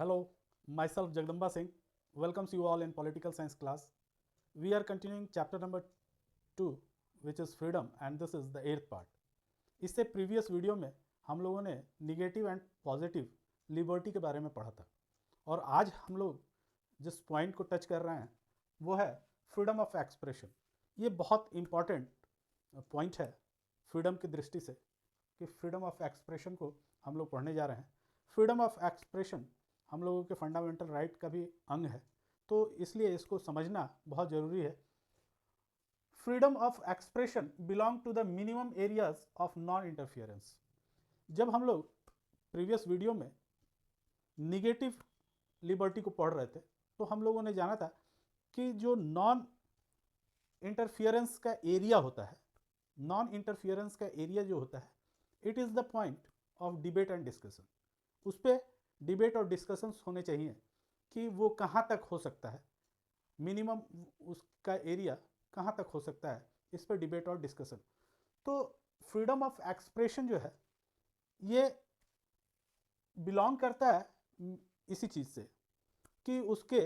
Hello, myself Jagdamba Singh welcomes you all in political science class. We are continuing chapter number 2 which is freedom and this is the 8th part. इससे previous video में हम लोगों ने negative and positive liberty के बारे में पढ़ा था और आज हम लोग जिस पॉइंट को टच कर रहे हैं वो है फ्रीडम ऑफ एक्सप्रेशन। ये बहुत इम्पॉर्टेंट पॉइंट है फ्रीडम की दृष्टि से कि फ्रीडम ऑफ एक्सप्रेशन को हम लोग पढ़ने जा रहे हैं। फ्रीडम ऑफ एक्सप्रेशन हम लोगों के फंडामेंटल राइट का भी अंग है, तो इसलिए इसको समझना बहुत ज़रूरी है। Freedom of expression belong to the minimum areas of non interference. जब हम लोग प्रीवियस वीडियो में निगेटिव लिबर्टी को पढ़ रहे थे तो हम लोगों ने जाना था कि जो नॉन इंटरफियरेंस का एरिया होता है, नॉन इंटरफियरेंस का एरिया जो होता है, it is the point of debate and discussion. उस पर डिबेट और डिस्कशंस होने चाहिए कि वो कहाँ तक हो सकता है, मिनिमम उसका एरिया कहाँ तक हो सकता है, इस पर डिबेट और डिस्कशन। तो फ्रीडम ऑफ एक्सप्रेशन जो है ये बिलोंग करता है इसी चीज़ से कि उसके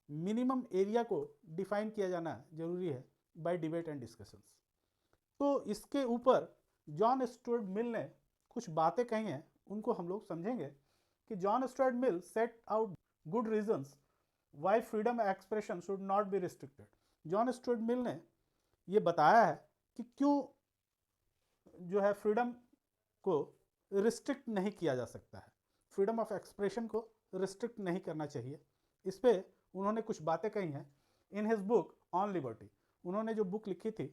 मिनिमम एरिया को डिफाइन किया जाना जरूरी है बाय डिबेट एंड डिस्कशंस। तो इसके ऊपर जॉन स्टुअर्ट मिल ने कुछ बातें कही हैं, उनको हम लोग समझेंगे कि John Stuart Mill set out good reasons Y freedom expression should not be restricted. John Stuart Mill ने ये बताया है कि क्यों जो है फ्रीडम को रिस्ट्रिक्ट नहीं किया जा सकता है, फ्रीडम ऑफ एक्सप्रेशन को रिस्ट्रिक्ट नहीं करना चाहिए। इस पर उन्होंने कुछ बातें कही हैं in his book on liberty. उन्होंने जो बुक लिखी थी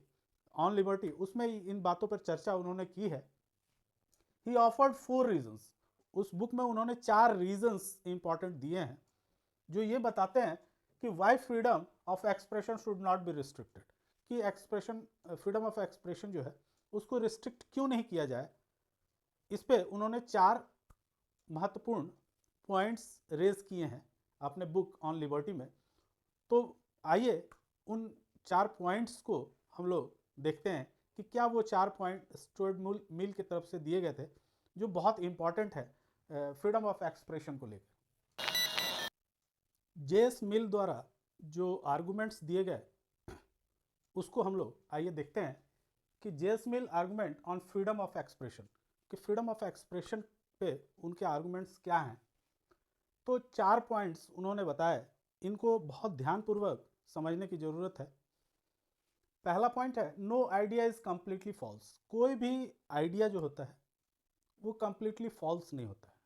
ऑन लिबर्टी उसमें इन बातों पर चर्चा उन्होंने की है। ही ऑफर्ड 4 रीजंस। उस बुक में उन्होंने 4 रीजंस इंपॉर्टेंट दिए हैं जो ये बताते हैं कि why freedom of expression should not be restricted, कि एक्सप्रेशन फ्रीडम ऑफ एक्सप्रेशन जो है उसको रिस्ट्रिक्ट क्यों नहीं किया जाए। इस पे उन्होंने 4 महत्वपूर्ण पॉइंट्स रेज किए हैं अपने बुक ऑन लिबर्टी में। तो आइए उन 4 पॉइंट्स को हम लोग देखते हैं कि क्या वो 4 पॉइंट स्टुअर्ट मिल की तरफ से दिए गए थे जो बहुत इंपॉर्टेंट है फ्रीडम ऑफ एक्सप्रेशन को लेकर। जेएस मिल द्वारा जो आर्गुमेंट्स दिए गए उसको हम लोग आइए देखते हैं कि JS mill argument on freedom of expression, कि फ्रीडम ऑफ एक्सप्रेशन पे उनके आर्गुमेंट्स क्या हैं। तो 4 पॉइंट्स उन्होंने बताए, इनको बहुत ध्यानपूर्वक समझने की ज़रूरत है। पहला पॉइंट है no idea is completely false. कोई भी आइडिया जो होता है वो कम्प्लीटली फॉल्स नहीं होता है।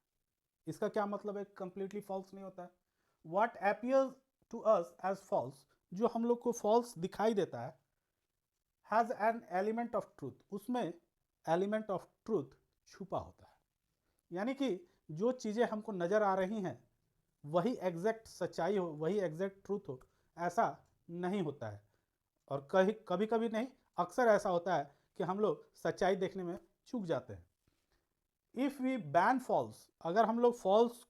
इसका क्या मतलब है कम्प्लीटली फॉल्स नहीं होता है? What appears to us as false, जो हम लोग को फॉल्स दिखाई देता है, has an element of truth, उसमें एलिमेंट ऑफ ट्रूथ छुपा होता है। यानी कि जो चीज़ें हमको नज़र आ रही हैं वही एग्जैक्ट सच्चाई हो, वही एग्जैक्ट ट्रूथ हो, ऐसा नहीं होता है। और कभी कभी नहीं, अक्सर ऐसा होता है कि हम लोग सच्चाई देखने में चूक जाते हैं। इफ़ वी बैन फॉल्स, अगर हम लोग फॉल्स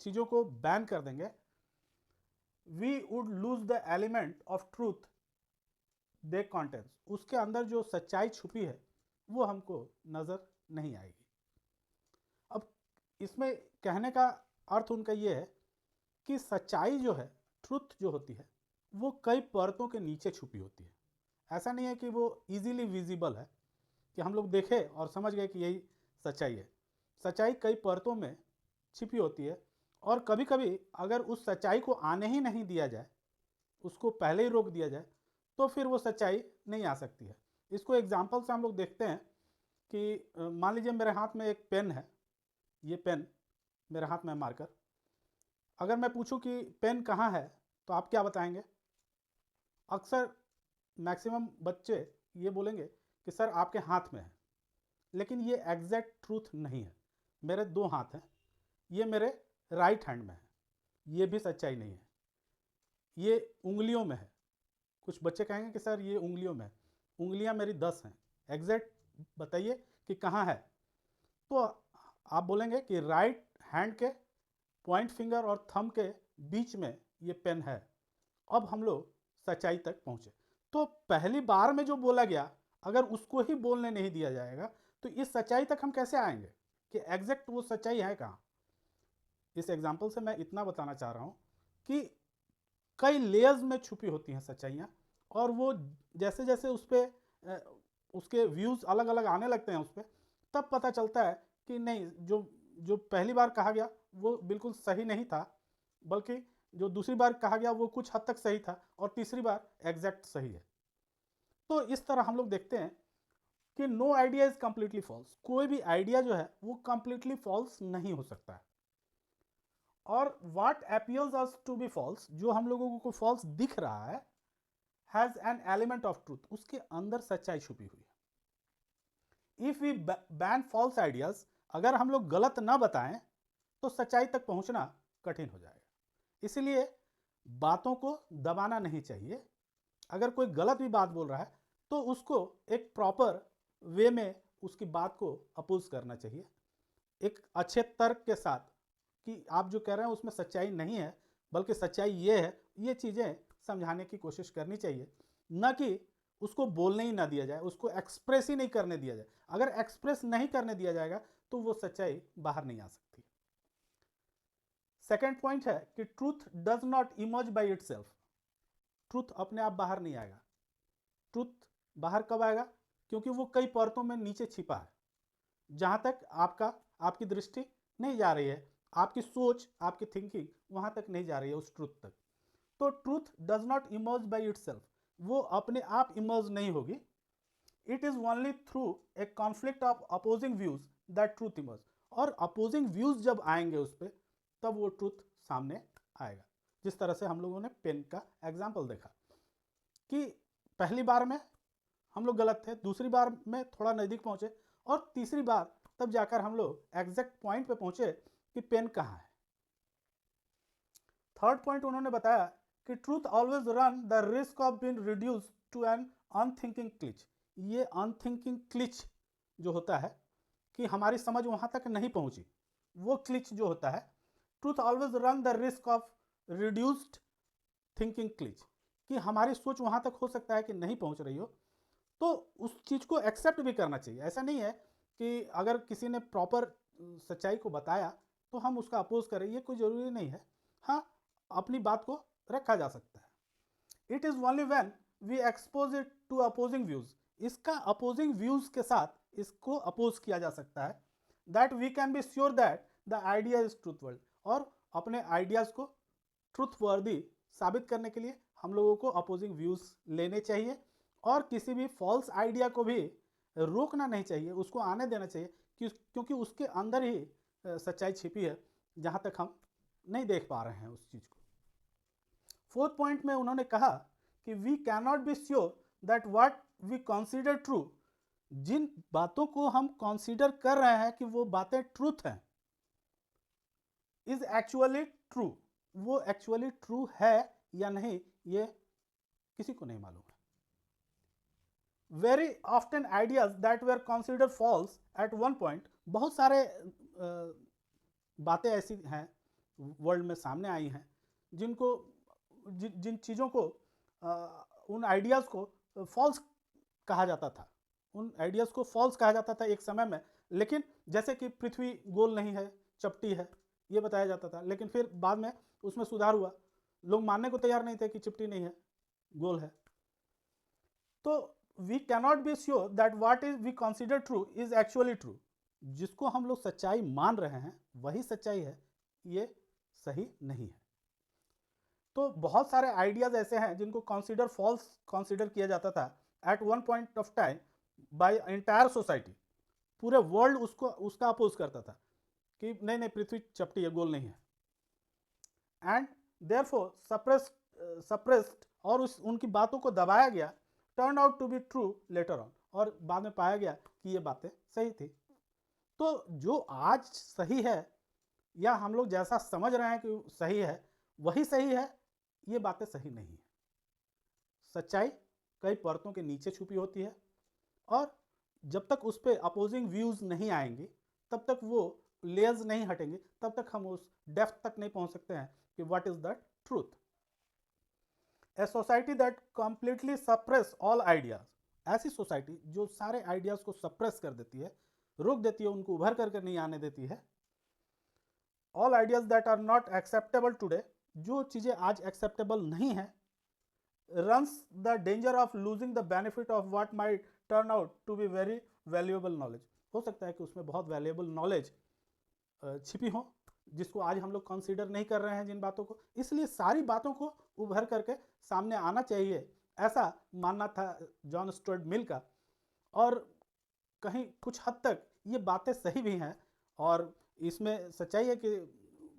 चीज़ों को बैन कर देंगे, we would lose the element of truth their contents, उसके अंदर जो सच्चाई छुपी है वो हमको नज़र नहीं आएगी। अब इसमें कहने का अर्थ उनका ये है कि सच्चाई जो है, ट्रुथ जो होती है, वो कई परतों के नीचे छुपी होती है। ऐसा नहीं है कि वो इजीली विजिबल है कि हम लोग देखें और समझ गए कि यही सच्चाई है। सच्चाई कई परतों में छिपी होती है और कभी कभी अगर उस सच्चाई को आने ही नहीं दिया जाए, उसको पहले ही रोक दिया जाए, तो फिर वो सच्चाई नहीं आ सकती है। इसको एग्जाम्पल से हम लोग देखते हैं कि मान लीजिए मेरे हाथ में एक पेन है, ये पेन मेरे हाथ में मार्कर। अगर मैं पूछूं कि पेन कहाँ है तो आप क्या बताएंगे? अक्सर मैक्सिमम बच्चे ये बोलेंगे कि सर आपके हाथ में है, लेकिन ये एग्जैक्ट ट्रूथ नहीं है। मेरे 2 हाथ हैं, ये मेरे राइट हैंड में है, ये भी सच्चाई नहीं है। ये उंगलियों में है, कुछ बच्चे कहेंगे कि सर ये उंगलियों में है, उंगलियां मेरी 10 हैं, एग्जैक्ट बताइए कि कहाँ है। तो आप बोलेंगे कि राइट हैंड के पॉइंट फिंगर और थंब के बीच में ये पेन है। अब हम लोग सच्चाई तक पहुंचे। तो पहली बार में जो बोला गया, अगर उसको ही बोलने नहीं दिया जाएगा तो इस सच्चाई तक हम कैसे आएंगे कि एग्जैक्ट वो सच्चाई है कहाँ। इस एग्जाम्पल से मैं इतना बताना चाह रहा हूँ कि कई लेयर्स में छुपी होती हैं सच्चाइयाँ, और वो जैसे जैसे उस पर उसके व्यूज़ अलग अलग आने लगते हैं उस पर, तब पता चलता है कि नहीं, जो पहली बार कहा गया वो बिल्कुल सही नहीं था, बल्कि जो दूसरी बार कहा गया वो कुछ हद तक सही था, और तीसरी बार एग्जैक्ट सही है। तो इस तरह हम लोग देखते हैं कि no idea is completely false. कोई भी आइडिया जो है वो कंप्लीटली फॉल्स नहीं हो सकता है। और what appears us to be false, जो हम लोगों को फॉल्स दिख रहा है, has an element of truth, उसके अंदर सच्चाई छुपी हुई है। If we ban false ideas, अगर हम लोग गलत ना बताएं तो सच्चाई तक पहुंचना कठिन हो जाएगा। इसलिए बातों को दबाना नहीं चाहिए। अगर कोई गलत भी बात बोल रहा है तो उसको एक प्रॉपर वे में उसकी बात को अपोज करना चाहिए, एक अच्छे तर्क के साथ, कि आप जो कह रहे हैं उसमें सच्चाई नहीं है, बल्कि सच्चाई ये है। ये चीज़ें समझाने की कोशिश करनी चाहिए, न कि उसको बोलने ही ना दिया जाए, उसको एक्सप्रेस ही नहीं करने दिया जाए। अगर एक्सप्रेस नहीं करने दिया जाएगा तो वो सच्चाई बाहर नहीं आ सकती। सेकेंड पॉइंट है कि truth does not emerge by itself. Truth अपने आप बाहर नहीं आएगा। ट्रूथ बाहर कब आएगा? क्योंकि वो कई परतों में नीचे छिपा है, जहां तक आपकी दृष्टि नहीं जा रही है, आपकी सोच, आपकी थिंकिंग वहां तक नहीं जा रही है उस ट्रूथ तक। तो truth does not emerge by itself, वो अपने आप इमर्ज नहीं होगी। It is only through a conflict of opposing views that truth emerge. और अपोजिंग व्यूज जब आएंगे उस पर, तब वो ट्रूथ सामने आएगा। जिस तरह से हम लोगों ने पेन का एग्जाम्पल देखा कि पहली बार में हम लोग गलत थे, दूसरी बार में थोड़ा नज़दीक पहुंचे, और तीसरी बार तब जाकर हम लोग एग्जैक्ट पॉइंट पे पहुंचे कि पेन कहाँ है। थर्ड पॉइंट उन्होंने बताया कि truth always run the risk of being reduced to an unthinking cliche. ये अनथिंकिंग क्लिच जो होता है कि हमारी समझ वहां तक नहीं पहुंची, वो क्लिच जो होता है, truth always run the risk of reduced thinking cliche, कि हमारी सोच वहां तक हो सकता है कि नहीं पहुंच रही हो, तो उस चीज़ को एक्सेप्ट भी करना चाहिए। ऐसा नहीं है कि अगर किसी ने प्रॉपर सच्चाई को बताया तो हम उसका अपोज करें, ये कोई ज़रूरी नहीं है। हाँ, अपनी बात को रखा जा सकता है। It is only when we expose it to opposing views, इसका अपोजिंग व्यूज़ के साथ इसको अपोज किया जा सकता है, that we can be sure that the idea is trustworthy. और अपने आइडियाज़ को ट्रूथवर्दी साबित करने के लिए हम लोगों को अपोजिंग व्यूज़ लेने चाहिए, और किसी भी फॉल्स आइडिया को भी रोकना नहीं चाहिए, उसको आने देना चाहिए, क्योंकि उसके अंदर ही सच्चाई छिपी है, जहाँ तक हम नहीं देख पा रहे हैं उस चीज़ को। फोर्थ पॉइंट में उन्होंने कहा कि we can not be sure that what we consider true, जिन बातों को हम कंसीडर कर रहे हैं कि वो बातें ट्रूथ हैं, इज एक्चुअली ट्रू, वो एक्चुअली ट्रू है या नहीं, ये किसी को नहीं मालूम है। Very often ideas that were considered false at one point, बहुत सारे बातें ऐसी हैं वर्ल्ड में सामने आई हैं जिनको जिन चीज़ों को उन आइडियाज़ को फॉल्स कहा जाता था, उन आइडियाज़ को फॉल्स कहा जाता था एक समय में। लेकिन जैसे कि पृथ्वी गोल नहीं है, चपटी है, ये बताया जाता था, लेकिन फिर बाद में उसमें सुधार हुआ, लोग मानने को तैयार नहीं थे कि चिपटी नहीं है, गोल है। तो we cannot be sure that what is we consider true is actually true. जिसको हम लोग सच्चाई मान रहे हैं वही सच्चाई है, ये सही नहीं है। तो बहुत सारे आइडियाज ऐसे हैं जिनको कंसीडर फॉल्स कंसीडर किया जाता था at one point of time by entire society. पूरे वर्ल्ड उसका अपोज करता था कि नहीं नहीं, पृथ्वी चपटी है, गोल नहीं है। एंड देयरफॉर सप्रेस्ड और उनकी बातों को दबाया गया, turn out to be true later on, और बाद में पाया गया कि ये बातें सही थी। तो जो आज सही है, या हम लोग जैसा समझ रहे हैं कि सही है वही सही है, ये बातें सही नहीं है। सच्चाई कई परतों के नीचे छुपी होती है, और जब तक उस पर अपोजिंग व्यूज नहीं आएंगे, तब तक वो लेयर्स नहीं हटेंगे, तब तक हम उस डेप्थ तक नहीं पहुंच सकते हैं कि what is the truth. A society that completely suppress all ideas, ऐसी सोसाइटी जो सारे आइडियाज को सप्रेस कर देती है, रोक देती है, उनको उभर करके नहीं आने देती है, all ideas that are not acceptable today, जो चीज़ें आज एक्सेप्टेबल नहीं हैं, runs the danger of losing the benefit of what might turn out to be very valuable knowledge. हो सकता है कि उसमें बहुत वैल्यूएबल नॉलेज छिपी हो, जिसको आज हम लोग कंसीडर नहीं कर रहे हैं जिन बातों को, इसलिए सारी बातों को उभर करके सामने आना चाहिए, ऐसा मानना था जॉन स्टुअर्ट मिल का। और कहीं कुछ हद तक ये बातें सही भी हैं, और इसमें सच्चाई है कि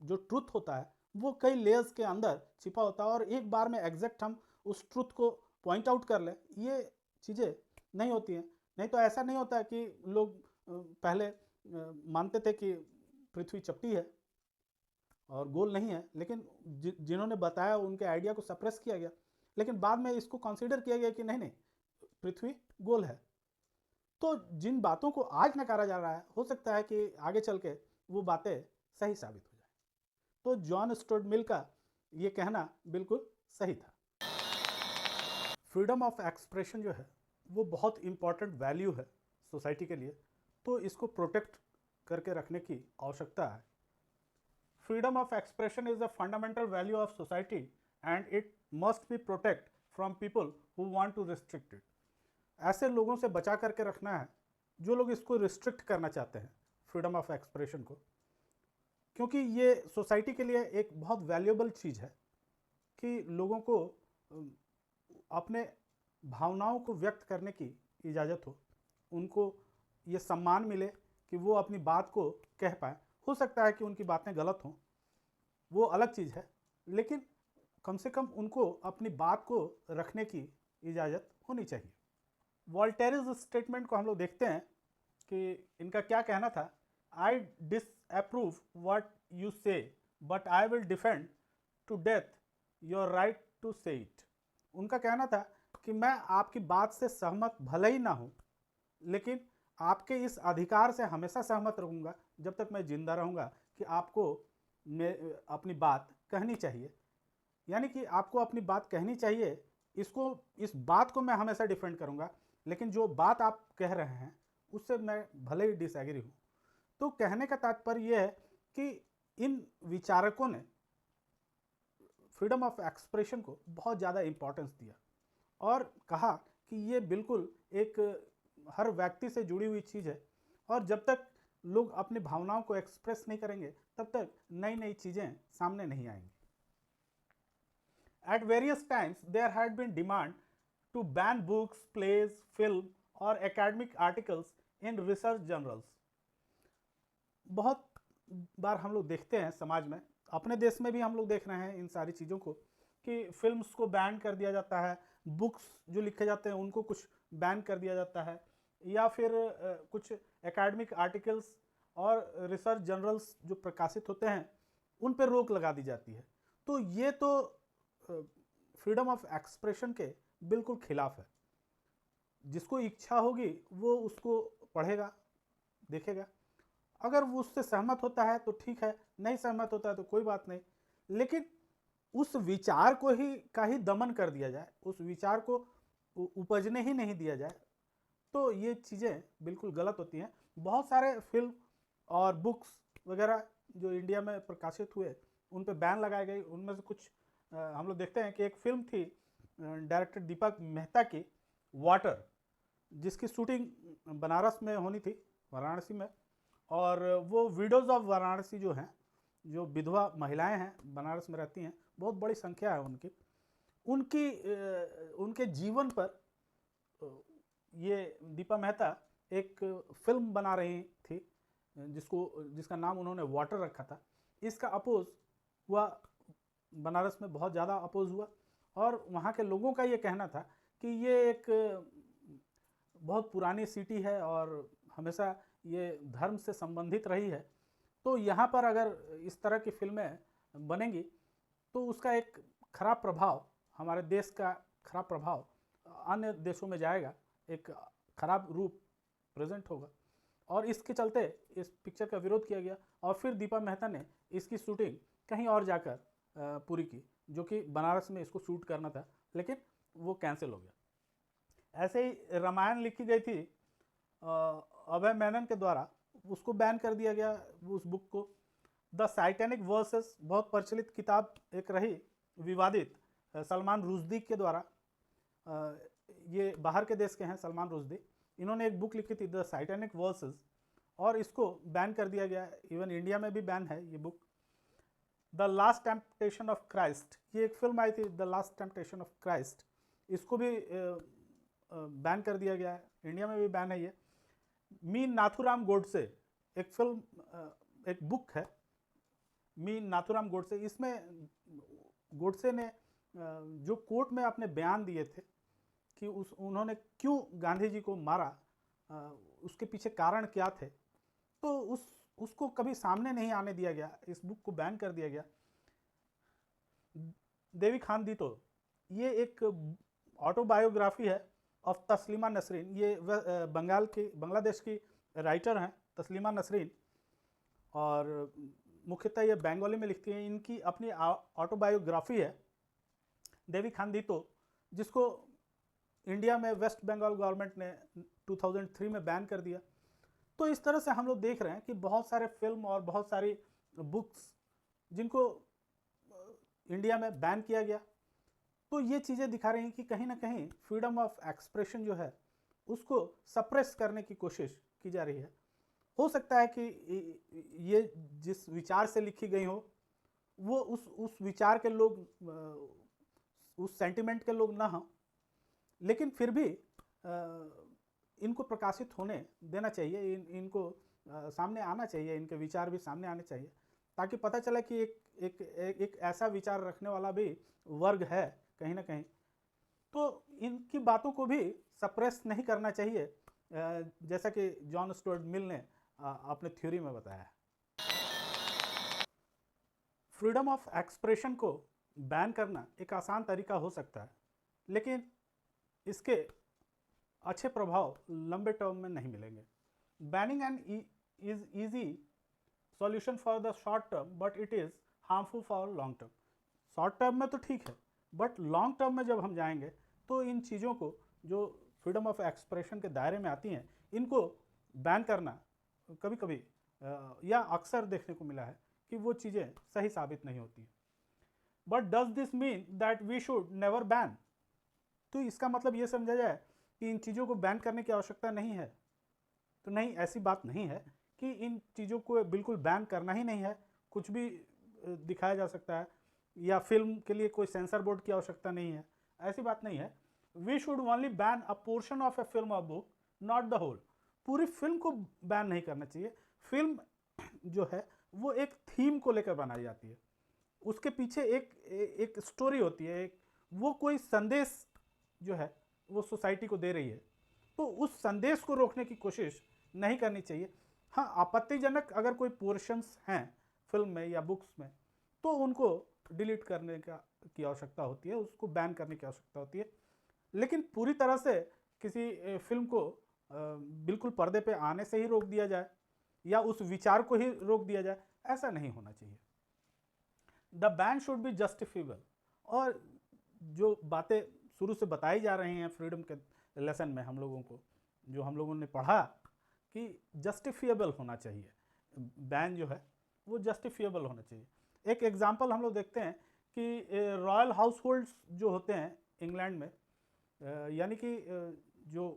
जो ट्रुथ होता है वो कई लेयर्स के अंदर छिपा होता है, और एक बार में एग्जैक्ट हम उस ट्रुथ को पॉइंट आउट कर लें, ये चीज़ें नहीं होती हैं। नहीं तो ऐसा नहीं होता कि लोग पहले मानते थे कि पृथ्वी चपटी है और गोल नहीं है, लेकिन जिन्होंने बताया उनके आइडिया को सप्रेस किया गया, लेकिन बाद में इसको कंसीडर किया गया कि नहीं नहीं, पृथ्वी गोल है। तो जिन बातों को आज नकारा जा रहा है, हो सकता है कि आगे चल के वो बातें सही साबित हो जाए। तो जॉन स्टुअर्ट मिल का ये कहना बिल्कुल सही था। फ्रीडम ऑफ एक्सप्रेशन जो है वो बहुत इंपॉर्टेंट वैल्यू है सोसाइटी के लिए, तो इसको प्रोटेक्ट करके रखने की आवश्यकता है। Freedom of expression is a fundamental value of society and it must be protect from people who want to restrict it. ऐसे लोगों से बचा करके रखना है जो लोग इसको रिस्ट्रिक्ट करना चाहते हैं, फ्रीडम ऑफ एक्सप्रेशन को, क्योंकि ये सोसाइटी के लिए एक बहुत वैल्यूएबल चीज़ है कि लोगों को अपने भावनाओं को व्यक्त करने की इजाज़त हो, उनको ये सम्मान मिले कि वो अपनी बात को कह पाए। हो सकता है कि उनकी बातें गलत हों, वो अलग चीज़ है, लेकिन कम से कम उनको अपनी बात को रखने की इजाज़त होनी चाहिए। वॉल्टेयर्स स्टेटमेंट को हम लोग देखते हैं कि इनका क्या कहना था। I disapprove what you say but I will defend to death your right to say it. उनका कहना था कि मैं आपकी बात से सहमत भले ही ना हूँ, लेकिन आपके इस अधिकार से हमेशा सहमत रहूँगा जब तक मैं जिंदा रहूँगा कि आपको अपनी बात कहनी चाहिए। यानी कि आपको अपनी बात कहनी चाहिए, इस बात को मैं हमेशा डिफेंड करूँगा, लेकिन जो बात आप कह रहे हैं उससे मैं भले ही डिसएग्री हूँ। तो कहने का तात्पर्य यह है कि इन विचारकों ने फ्रीडम ऑफ एक्सप्रेशन को बहुत ज़्यादा इम्पोर्टेंस दिया और कहा कि ये बिल्कुल एक हर व्यक्ति से जुड़ी हुई चीज़ है, और जब तक लोग अपनी भावनाओं को एक्सप्रेस नहीं करेंगे तब तक नई नई चीज़ें सामने नहीं आएंगी। At various times there had been demand to ban books, plays, film or academic articles in research journals. बहुत बार हम लोग देखते हैं समाज में, अपने देश में भी हम लोग देख रहे हैं इन सारी चीज़ों को, कि फिल्म्स को बैन कर दिया जाता है, बुक्स जो लिखे जाते हैं उनको कुछ बैन कर दिया जाता है, या फिर कुछ एकेडमिक आर्टिकल्स और रिसर्च जर्नल्स जो प्रकाशित होते हैं उन पर रोक लगा दी जाती है। तो ये तो फ्रीडम ऑफ एक्सप्रेशन के बिल्कुल खिलाफ है। जिसको इच्छा होगी वो उसको पढ़ेगा, देखेगा, अगर वो उससे सहमत होता है तो ठीक है, नहीं सहमत होता है तो कोई बात नहीं, लेकिन उस विचार को ही दमन कर दिया जाए, उस विचार को उपजने ही नहीं दिया जाए, तो ये चीज़ें बिल्कुल गलत होती हैं। बहुत सारे फिल्म और बुक्स वगैरह जो इंडिया में प्रकाशित हुए उन पे बैन लगाए गए। उनमें से कुछ हम लोग देखते हैं कि एक फिल्म थी डायरेक्टर दीपक मेहता की, वाटर, जिसकी शूटिंग बनारस में होनी थी, वाराणसी में, और वो विडोज़ ऑफ वाराणसी जो हैं, जो विधवा महिलाएं हैं बनारस में रहती हैं, बहुत बड़ी संख्या है उनके जीवन पर ये दीपा मेहता एक फिल्म बना रही थी, जिसका नाम उन्होंने वाटर रखा था। इसका अपोज हुआ, बनारस में बहुत ज़्यादा अपोज हुआ, और वहाँ के लोगों का ये कहना था कि ये एक बहुत पुरानी सिटी है और हमेशा ये धर्म से संबंधित रही है, तो यहाँ पर अगर इस तरह की फिल्में बनेंगी तो उसका एक खराब प्रभाव, हमारे देश का खराब प्रभाव अन्य देशों में जाएगा, एक खराब रूप प्रेजेंट होगा, और इसके चलते इस पिक्चर का विरोध किया गया। और फिर दीपा मेहता ने इसकी शूटिंग कहीं और जाकर पूरी की, जो कि बनारस में इसको शूट करना था, लेकिन वो कैंसिल हो गया। ऐसे ही रामायण लिखी गई थी अभय मेनन के द्वारा, उसको बैन कर दिया गया उस बुक को। द साइटैनिक वर्सेस बहुत प्रचलित किताब एक रही, विवादित, सलमान रुश्दी के द्वारा। ये बाहर के देश के हैं सलमान रुश्दी। इन्होंने एक बुक लिखी थी द साइटैनिक वर्सेस, और इसको बैन कर दिया गया। इवन इंडिया में भी बैन है ये book. The last temptation of Christ, ये एक फिल्म आई थी the last temptation of Christ, इसको भी बैन कर दिया गया है। इंडिया में भी बैन है ये। मी नाथुराम गोडसे, एक फिल्म, एक बुक है मी नाथुराम गोडसे। इसमें गोडसे ने जो कोर्ट में अपने बयान दिए थे कि उन्होंने क्यों गांधी जी को मारा, उसके पीछे कारण क्या थे, तो उसको कभी सामने नहीं आने दिया गया। इस बुक को बैन कर दिया गया। देवी खान दीतो, ये एक ऑटोबायोग्राफी है ऑफ तस्लीमा नसरीन। ये बांग्लादेश की राइटर हैं तस्लीमा नसरीन, और मुख्यतः ये बंगाली में लिखती हैं। इनकी अपनी ऑटोबायोग्राफी है देवी खान दीतो, जिसको इंडिया में वेस्ट बंगाल गवर्नमेंट ने 2003 में बैन कर दिया। तो इस तरह से हम लोग देख रहे हैं कि बहुत सारे फिल्म और बहुत सारी बुक्स जिनको इंडिया में बैन किया गया, तो ये चीज़ें दिखा रही हैं कि कहीं ना कहीं फ्रीडम ऑफ एक्सप्रेशन जो है उसको सप्रेस करने की कोशिश की जा रही है। हो सकता है कि ये जिस विचार से लिखी गई हो वो उस विचार के लोग, उस सेंटिमेंट के लोग ना हों, लेकिन फिर भी इनको प्रकाशित होने देना चाहिए। इनको सामने आना चाहिए, इनके विचार भी सामने आने चाहिए, ताकि पता चले कि एक ऐसा विचार रखने वाला भी वर्ग है कहीं ना कहीं। तो इनकी बातों को भी सप्रेस नहीं करना चाहिए, जैसा कि जॉन स्टुअर्ट मिल ने अपने थ्योरी में बताया है। फ्रीडम ऑफ एक्सप्रेशन को बैन करना एक आसान तरीका हो सकता है, लेकिन इसके अच्छे प्रभाव लंबे टर्म में नहीं मिलेंगे। Banning an is easy solution for the short term, but it is harmful for long term. Short term में तो ठीक है, बट लॉन्ग टर्म में जब हम जाएंगे तो इन चीज़ों को जो फ्रीडम ऑफ एक्सप्रेशन के दायरे में आती हैं, इनको बैन करना कभी कभी या अक्सर देखने को मिला है कि वो चीज़ें सही साबित नहीं होती। But does this mean that we should never ban? तो इसका मतलब ये समझा जाए कि इन चीज़ों को बैन करने की आवश्यकता नहीं है? तो नहीं, ऐसी बात नहीं है कि इन चीज़ों को बिल्कुल बैन करना ही नहीं है। कुछ भी दिखाया जा सकता है, या फिल्म के लिए कोई सेंसर बोर्ड की आवश्यकता नहीं है, ऐसी बात नहीं है। We should only ban a portion of a film और बुक, नॉट द होल। पूरी फिल्म को बैन नहीं करना चाहिए। फिल्म जो है वो एक थीम को लेकर बनाई जाती है, उसके पीछे एक स्टोरी होती है, वो कोई संदेश जो है वो सोसाइटी को दे रही है, तो उस संदेश को रोकने की कोशिश नहीं करनी चाहिए। हाँ, आपत्तिजनक अगर कोई पोर्शंस हैं फिल्म में या बुक्स में, तो उनको डिलीट करने की आवश्यकता होती है, उसको बैन करने की आवश्यकता होती है। लेकिन पूरी तरह से किसी फिल्म को बिल्कुल पर्दे पे आने से ही रोक दिया जाए या उस विचार को ही रोक दिया जाए, ऐसा नहीं होना चाहिए। The ban should be justifiable. और जो बातें शुरू से बताई जा रही हैं फ्रीडम के लेसन में हम लोगों को, जो हम लोगों ने पढ़ा कि जस्टिफिएबल होना चाहिए, बैन जो है वो जस्टिफिएबल होना चाहिए। एक एग्जांपल हम लोग देखते हैं कि रॉयल हाउस होल्ड्स जो होते हैं इंग्लैंड में, यानी कि जो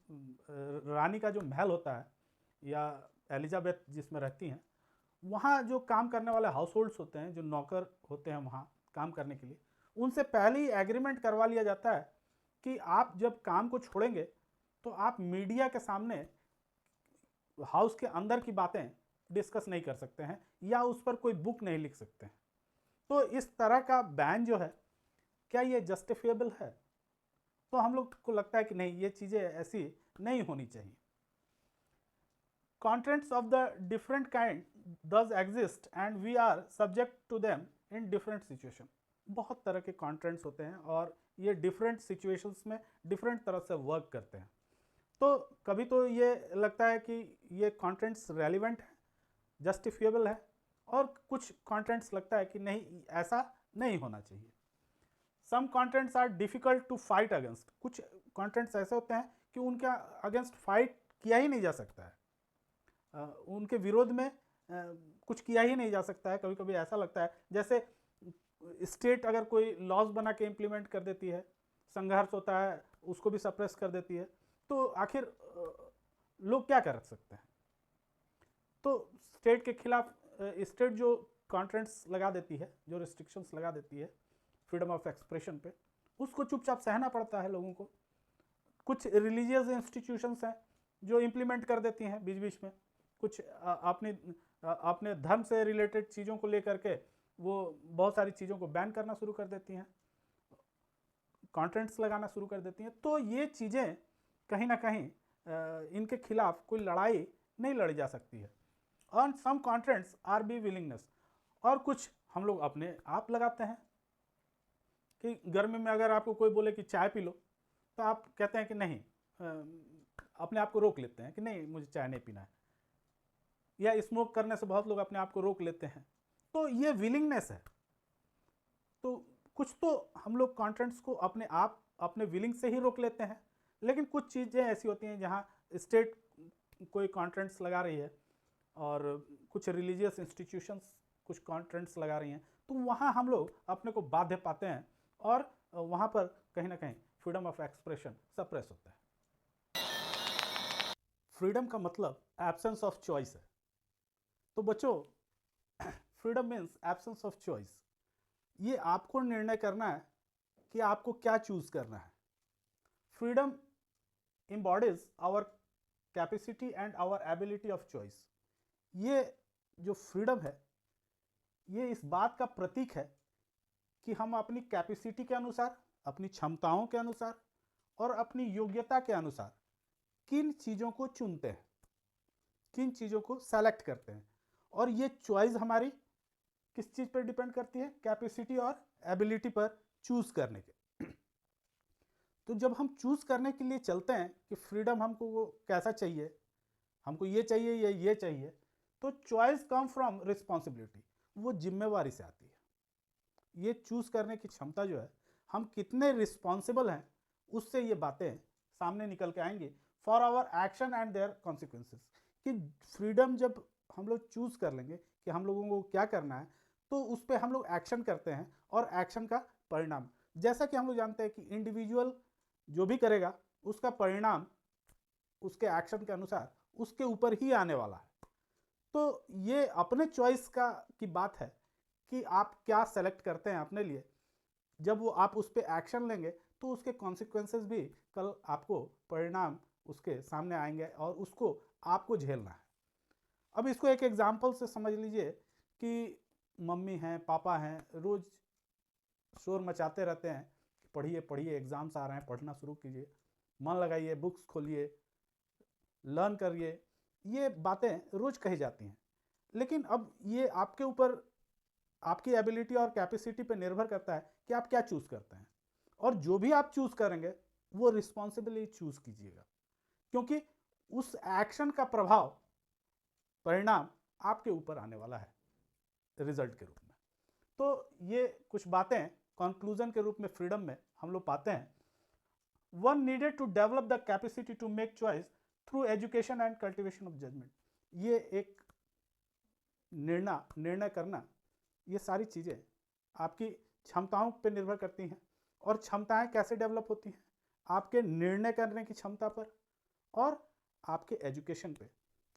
रानी का जो महल होता है या एलिजाबेथ जिसमें रहती हैं, वहाँ जो काम करने वाले हाउस होल्ड्स होते हैं, जो नौकर होते हैं वहाँ काम करने के लिए, उनसे पहले ही एग्रीमेंट करवा लिया जाता है कि आप जब काम को छोड़ेंगे तो आप मीडिया के सामने हाउस के अंदर की बातें डिस्कस नहीं कर सकते हैं या उस पर कोई बुक नहीं लिख सकते हैं। तो इस तरह का बैन जो है, क्या ये जस्टिफिएबल है? तो हम लोग को लगता है कि नहीं, ये चीज़ें ऐसी नहीं होनी चाहिए। Contents of the different kind does exist and we are subject to them in different situation. बहुत तरह के contents होते हैं और ये different situations में different तरह से work करते हैं। तो कभी तो ये लगता है कि ये contents relevant है, justifiable है, और कुछ contents लगता है कि नहीं, ऐसा नहीं होना चाहिए। Some contents are difficult to fight against. कुछ contents ऐसे होते हैं कि उनका against fight किया ही नहीं जा सकता है, उनके विरोध में कुछ किया ही नहीं जा सकता है। कभी कभी ऐसा लगता है जैसे स्टेट अगर कोई लॉज बना के इम्प्लीमेंट कर देती है, संघर्ष होता है, उसको भी सप्रेस कर देती है, तो आखिर लोग क्या कर सकते हैं? तो स्टेट के खिलाफ स्टेट जो कॉन्ट्रेंट्स लगा देती है, जो रिस्ट्रिक्शंस लगा देती है फ्रीडम ऑफ एक्सप्रेशन पे, उसको चुपचाप सहना पड़ता है लोगों को। कुछ रिलीजियस इंस्टीट्यूशंस हैं जो इम्प्लीमेंट कर देती हैं बीच बीच में, कुछ अपने धर्म से रिलेटेड चीज़ों को लेकर के वो बहुत सारी चीज़ों को बैन करना शुरू कर देती हैं, कॉन्ट्रेंट्स लगाना शुरू कर देती हैं। तो ये चीज़ें कहीं ना कहीं इनके खिलाफ कोई लड़ाई नहीं लड़ी जा सकती है। On some constraints are be willingness, और कुछ हम लोग अपने आप लगाते हैं कि गर्मी में अगर आपको कोई बोले कि चाय पी लो, तो आप कहते हैं कि नहीं, अपने आप को रोक लेते हैं कि नहीं मुझे चाय नहीं पीना है। या स्मोक करने से बहुत लोग अपने आप को रोक लेते हैं। तो ये विलिंगनेस है। तो कुछ तो हम लोग कॉन्ट्रेंट्स को अपने आप अपने विलिंग से ही रोक लेते हैं, लेकिन कुछ चीज़ें ऐसी होती हैं जहाँ स्टेट कोई कॉन्ट्रेंट्स लगा रही है और कुछ रिलीजियस इंस्टीट्यूशंस कुछ कॉन्ट्रेंट्स लगा रही हैं, तो वहाँ हम लोग अपने को बाध्य पाते हैं और वहाँ पर कहीं ना कहीं फ्रीडम ऑफ एक्सप्रेशन सप्रेस होता है। फ्रीडम का मतलब एब्सेंस ऑफ चॉइस है। तो बच्चों, freedom means absence of choice. ये आपको निर्णय करना है कि आपको क्या चूज करना है। Freedom embodies our capacity and our ability of choice। ये जो फ्रीडम है ये इस बात का प्रतीक है कि हम अपनी कैपेसिटी के अनुसार, अपनी क्षमताओं के अनुसार और अपनी योग्यता के अनुसार किन चीज़ों को चुनते हैं, किन चीज़ों को सेलेक्ट करते हैं। और ये चॉइस हमारी किस चीज़ पर डिपेंड करती है? कैपेसिटी और एबिलिटी पर चूज करने के। तो जब हम चूज करने के लिए चलते हैं कि फ्रीडम हमको वो कैसा चाहिए, हमको ये चाहिए या ये चाहिए, तो चॉइस कम फ्रॉम रिस्पॉन्सिबिलिटी, वो जिम्मेवारी से आती है। ये चूज करने की क्षमता जो है, हम कितने रिस्पॉन्सिबल हैं, उससे ये बातें सामने निकल के आएंगी for our action and their consequences. कि फ्रीडम जब हम लोग चूज कर लेंगे कि हम लोगों को क्या करना है, तो उस पर हम लोग एक्शन करते हैं और एक्शन का परिणाम, जैसा कि हम लोग जानते हैं कि इंडिविजुअल जो भी करेगा उसका परिणाम उसके एक्शन के अनुसार उसके ऊपर ही आने वाला है। तो ये अपने चॉइस का की बात है कि आप क्या सेलेक्ट करते हैं अपने लिए। जब वो आप उस पर एक्शन लेंगे तो उसके कॉन्सिक्वेंसेस भी कल आपको परिणाम उसके सामने आएंगे और उसको आपको झेलना है। अब इसको एक एग्जाम्पल से समझ लीजिए कि मम्मी हैं, पापा हैं, रोज़ शोर मचाते रहते हैं, पढ़िए पढ़िए, एग्जाम्स आ रहे हैं, पढ़ना शुरू कीजिए, मन लगाइए, बुक्स खोलिए, लर्न करिए। ये बातें रोज़ कही जाती हैं, लेकिन अब ये आपके ऊपर, आपकी एबिलिटी और कैपेसिटी पे निर्भर करता है कि आप क्या चूज़ करते हैं। और जो भी आप चूज़ करेंगे वो रिस्पॉन्सिबली चूज़ कीजिएगा, क्योंकि उस एक्शन का प्रभाव, परिणाम आपके ऊपर आने वाला है रिजल्ट के रूप में। तो ये कुछ बातें कंक्लूजन के रूप में फ्रीडम में हम लोग पाते हैं। One needed to develop the capacity to make choice through education and cultivation of judgement. ये एक निर्णय करना, ये सारी चीज़ें आपकी क्षमताओं पर निर्भर करती हैं। और क्षमताएं कैसे डेवलप होती हैं? आपके निर्णय करने की क्षमता पर और आपके एजुकेशन पे,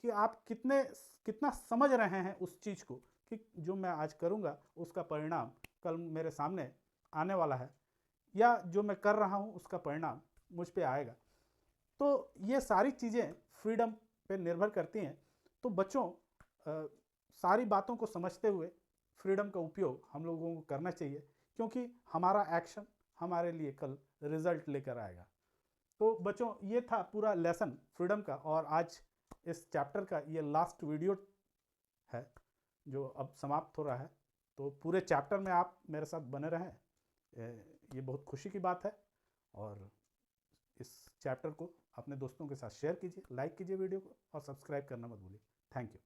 कि आप कितना समझ रहे हैं उस चीज़ को कि जो मैं आज करूँगा उसका परिणाम कल मेरे सामने आने वाला है, या जो मैं कर रहा हूँ उसका परिणाम मुझ पे आएगा। तो ये सारी चीज़ें फ्रीडम पे निर्भर करती हैं। तो बच्चों, सारी बातों को समझते हुए फ्रीडम का उपयोग हम लोगों को करना चाहिए, क्योंकि हमारा एक्शन हमारे लिए कल रिजल्ट लेकर आएगा। तो बच्चों, ये था पूरा लेसन फ्रीडम का, और आज इस चैप्टर का ये लास्ट वीडियो है जो अब समाप्त हो रहा है। तो पूरे चैप्टर में आप मेरे साथ बने रहें, ये बहुत खुशी की बात है। और इस चैप्टर को अपने दोस्तों के साथ शेयर कीजिए, लाइक कीजिए वीडियो को, और सब्सक्राइब करना मत भूलिए। Thank you.